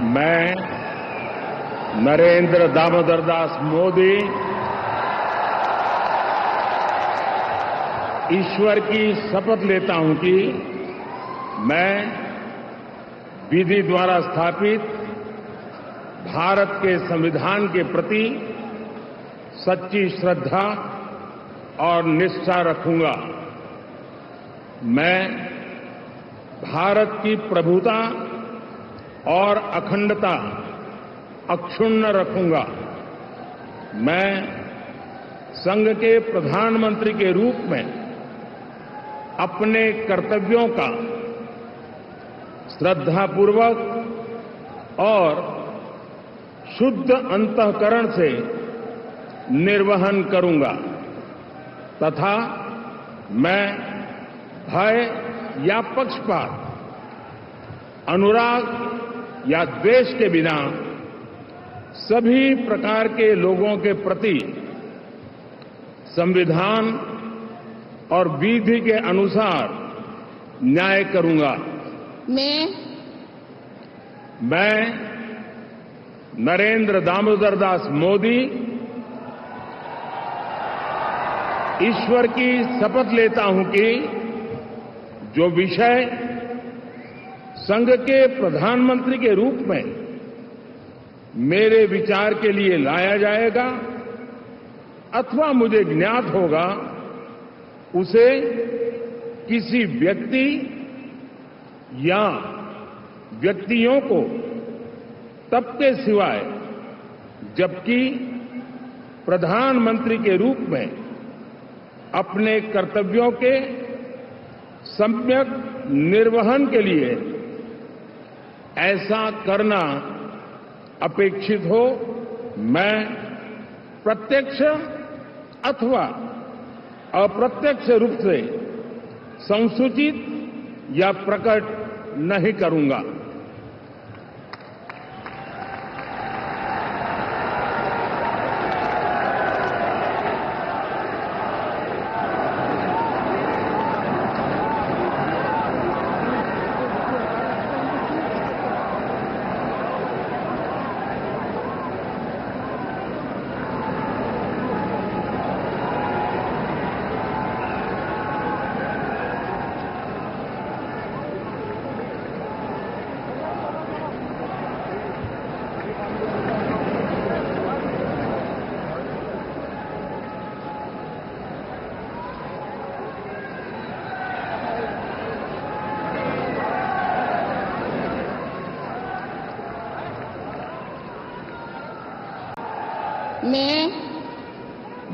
मैं नरेंद्र दामोदर दास मोदी ईश्वर की शपथ लेता हूं कि मैं विधि द्वारा स्थापित भारत के संविधान के प्रति सच्ची श्रद्धा और निष्ठा रखूंगा। मैं भारत की प्रभुता और अखंडता अक्षुण्ण रखूंगा। मैं संघ के प्रधानमंत्री के रूप में अपने कर्तव्यों का श्रद्धापूर्वक और शुद्ध अंतःकरण से निर्वहन करूंगा तथा मैं भय या पक्षपात, अनुराग या द्वेष के बिना सभी प्रकार के लोगों के प्रति संविधान और विधि के अनुसार न्याय करूंगा। मैं नरेंद्र दामोदर दास मोदी ईश्वर की शपथ लेता हूं कि जो विषय संघ के प्रधानमंत्री के रूप में मेरे विचार के लिए लाया जाएगा अथवा मुझे ज्ञात होगा, उसे किसी व्यक्ति या व्यक्तियों को तब के सिवाय जबकि प्रधानमंत्री के रूप में अपने कर्तव्यों के सम्यक निर्वहन के लिए ऐसा करना अपेक्षित हो, मैं प्रत्यक्ष अथवा अप्रत्यक्ष रूप से संसूचित या प्रकट नहीं करूंगा।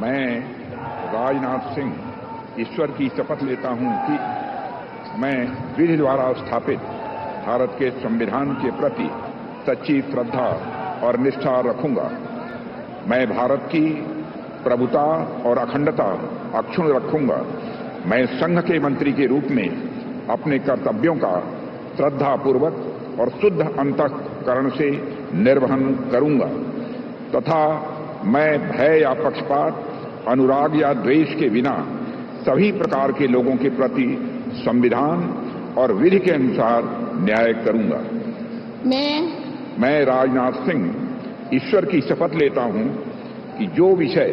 मैं राजनाथ सिंह ईश्वर की शपथ लेता हूं कि मैं विधि द्वारा स्थापित भारत के संविधान के प्रति सच्ची श्रद्धा और निष्ठा रखूंगा। मैं भारत की प्रभुता और अखंडता अक्षुण्ण रखूंगा। मैं संघ के मंत्री के रूप में अपने कर्तव्यों का श्रद्धापूर्वक और शुद्ध अंतःकरण से निर्वहन करूंगा तथा मैं भय या पक्षपात, अनुराग या द्वेष के बिना सभी प्रकार के लोगों के प्रति संविधान और विधि के अनुसार न्याय करूंगा। मैं राजनाथ सिंह ईश्वर की शपथ लेता हूं कि जो विषय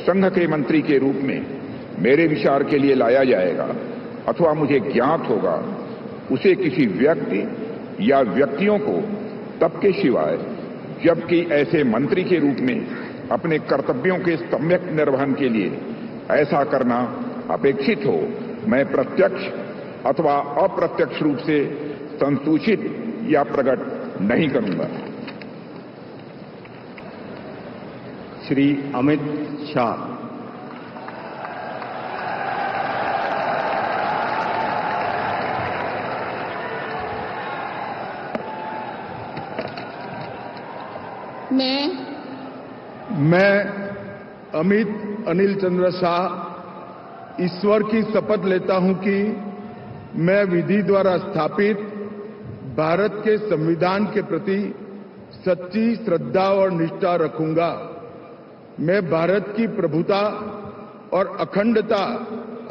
संघ के मंत्री के रूप में मेरे विचार के लिए लाया जाएगा अथवा मुझे ज्ञात होगा, उसे किसी व्यक्ति या व्यक्तियों को तब के सिवाय जबकि ऐसे मंत्री के रूप में अपने कर्तव्यों के सम्यक निर्वहन के लिए ऐसा करना अपेक्षित हो, मैं प्रत्यक्ष अथवा अप्रत्यक्ष रूप से संसूचित या प्रकट नहीं करूंगा। श्री अमित शाह। मैं अनिल चंद्र शाह ईश्वर की शपथ लेता हूं कि मैं विधि द्वारा स्थापित भारत के संविधान के प्रति सच्ची श्रद्धा और निष्ठा रखूंगा। मैं भारत की प्रभुता और अखंडता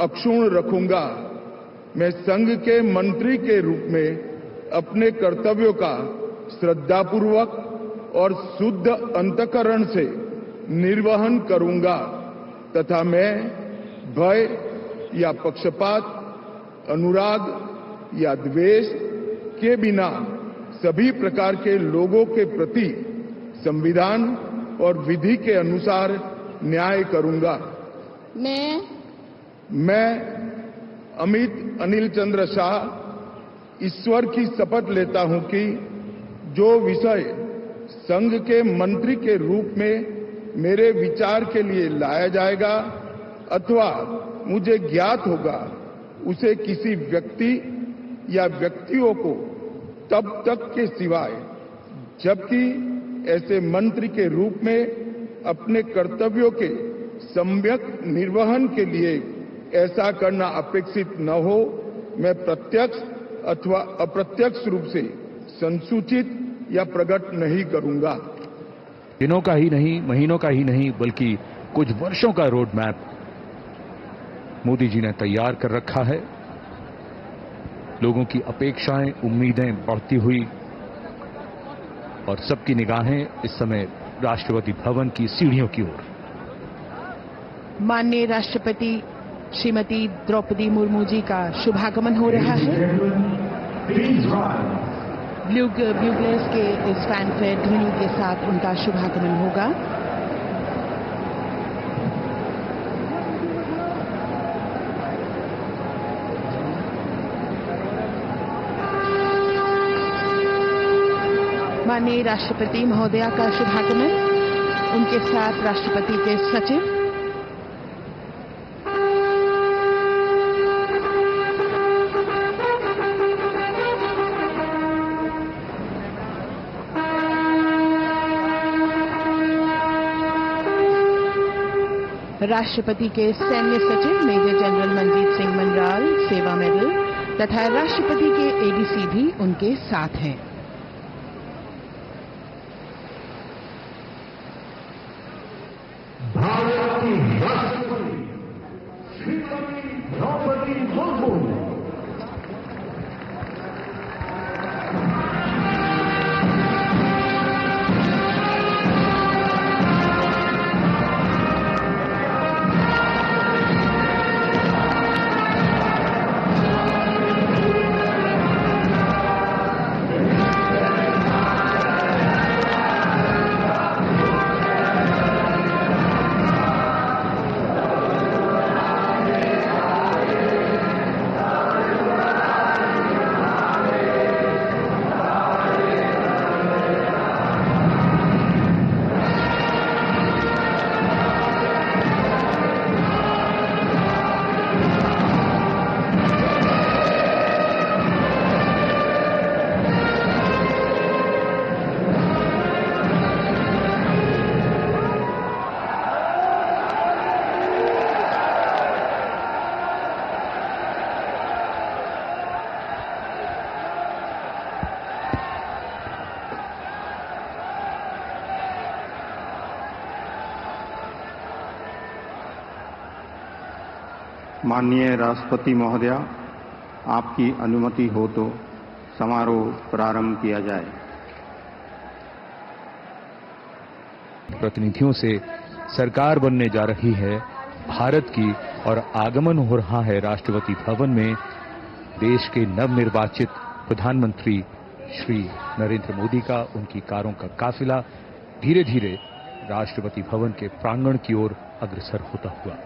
अक्षुण्ण रखूंगा। मैं संघ के मंत्री के रूप में अपने कर्तव्यों का श्रद्धापूर्वक और शुद्ध अंतःकरण से निर्वहन करूंगा तथा मैं भय या पक्षपात, अनुराग या द्वेष के बिना सभी प्रकार के लोगों के प्रति संविधान और विधि के अनुसार न्याय करूंगा। मैं अमित अनिल चंद्र शाह ईश्वर की शपथ लेता हूं कि जो विषय संघ के मंत्री के रूप में मेरे विचार के लिए लाया जाएगा अथवा मुझे ज्ञात होगा उसे किसी व्यक्ति या व्यक्तियों को तब तक के सिवाय जबकि ऐसे मंत्री के रूप में अपने कर्तव्यों के सम्यक निर्वहन के लिए ऐसा करना अपेक्षित न हो, मैं प्रत्यक्ष अथवा अप्रत्यक्ष रूप से संसूचित या प्रकट नहीं करूंगा। दिनों का ही नहीं, महीनों का ही नहीं, बल्कि कुछ वर्षों का रोड मैप मोदी जी ने तैयार कर रखा है। लोगों की अपेक्षाएं, उम्मीदें बढ़ती हुई और सबकी निगाहें इस समय राष्ट्रपति भवन की सीढ़ियों की ओर। माननीय राष्ट्रपति श्रीमती द्रौपदी मुर्मू जी का शुभागमन हो रहा है। ब्यूगलर्स के इस फैनफेयर ध्वनि के साथ उनका शुभागमन होगा। माननीय राष्ट्रपति महोदया का शुभागमन, उनके साथ राष्ट्रपति के सचिव। राष्ट्रपति के सैन्य सचिव मेजर जनरल मनजीत सिंह मनराल सेवा मेडल तथा राष्ट्रपति के एडीसी भी उनके साथ हैं। भारत की राष्ट्रपति श्रीमती द्रौपदी मुर्मू। माननीय राष्ट्रपति महोदया, आपकी अनुमति हो तो समारोह प्रारंभ किया जाए। प्रतिनिधियों से सरकार बनने जा रही है भारत की और आगमन हो रहा है राष्ट्रपति भवन में देश के नवनिर्वाचित प्रधानमंत्री श्री नरेंद्र मोदी का। उनकी कारों का काफिला धीरे धीरे राष्ट्रपति भवन के प्रांगण की ओर अग्रसर होता हुआ।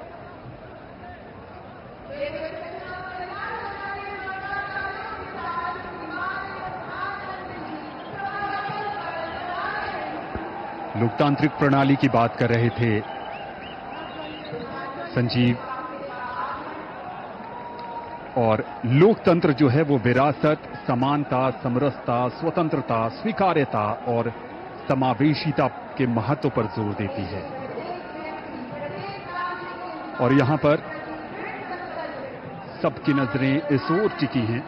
लोकतांत्रिक प्रणाली की बात कर रहे थे संजीव, और लोकतंत्र जो है वो विरासत, समानता, समरसता, स्वतंत्रता, स्वीकार्यता और समावेशिता के महत्व पर जोर देती है। और यहां पर सबकी नजरें इस ओर टिकी हैं।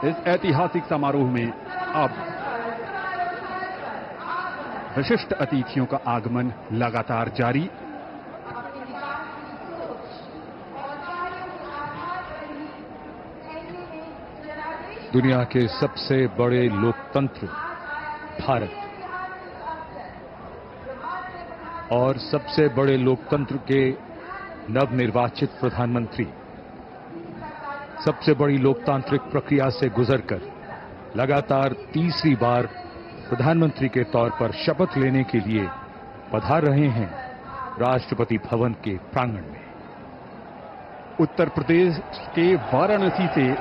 इस ऐतिहासिक समारोह में अब विशिष्ट अतिथियों का आगमन लगातार जारी। दुनिया के सबसे बड़े लोकतंत्र भारत। और सबसे बड़े लोकतंत्र के नवनिर्वाचित प्रधानमंत्री सबसे बड़ी लोकतांत्रिक प्रक्रिया से गुजरकर लगातार तीसरी बार प्रधानमंत्री के तौर पर शपथ लेने के लिए पधार रहे हैं राष्ट्रपति भवन के प्रांगण में। उत्तर प्रदेश के वाराणसी से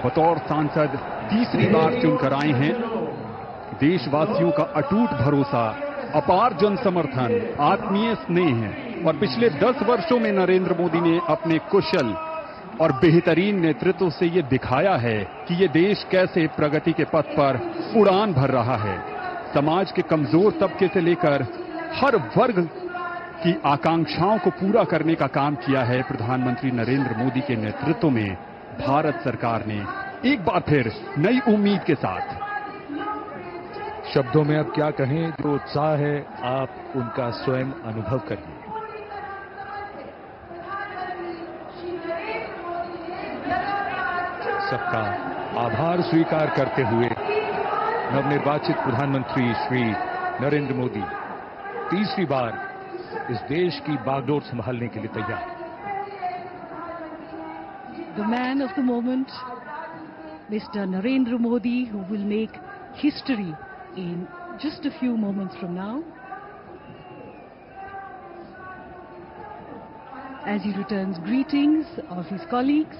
बतौर सांसद तीसरी बार चुनकर आए हैं। देशवासियों का अटूट भरोसा, अपार जन समर्थन, आत्मीय स्नेह है और पिछले 10 वर्षों में नरेंद्र मोदी ने अपने कुशल और बेहतरीन नेतृत्व से ये दिखाया है कि ये देश कैसे प्रगति के पथ पर उड़ान भर रहा है। समाज के कमजोर तबके से लेकर हर वर्ग की आकांक्षाओं को पूरा करने का काम किया है प्रधानमंत्री नरेंद्र मोदी के नेतृत्व में भारत सरकार ने एक बार फिर नई उम्मीद के साथ। शब्दों में अब क्या कहें, जो उत्साह है आप उनका स्वयं अनुभव करिए। सबका आभार स्वीकार करते हुए नवनिर्वाचित प्रधानमंत्री श्री नरेंद्र मोदी तीसरी बार इस देश की बागडोर संभालने के लिए तैयार। The man of the moment, Mr. Narendra Modi, who will make history in just a few moments from now, as he returns greetings of his colleagues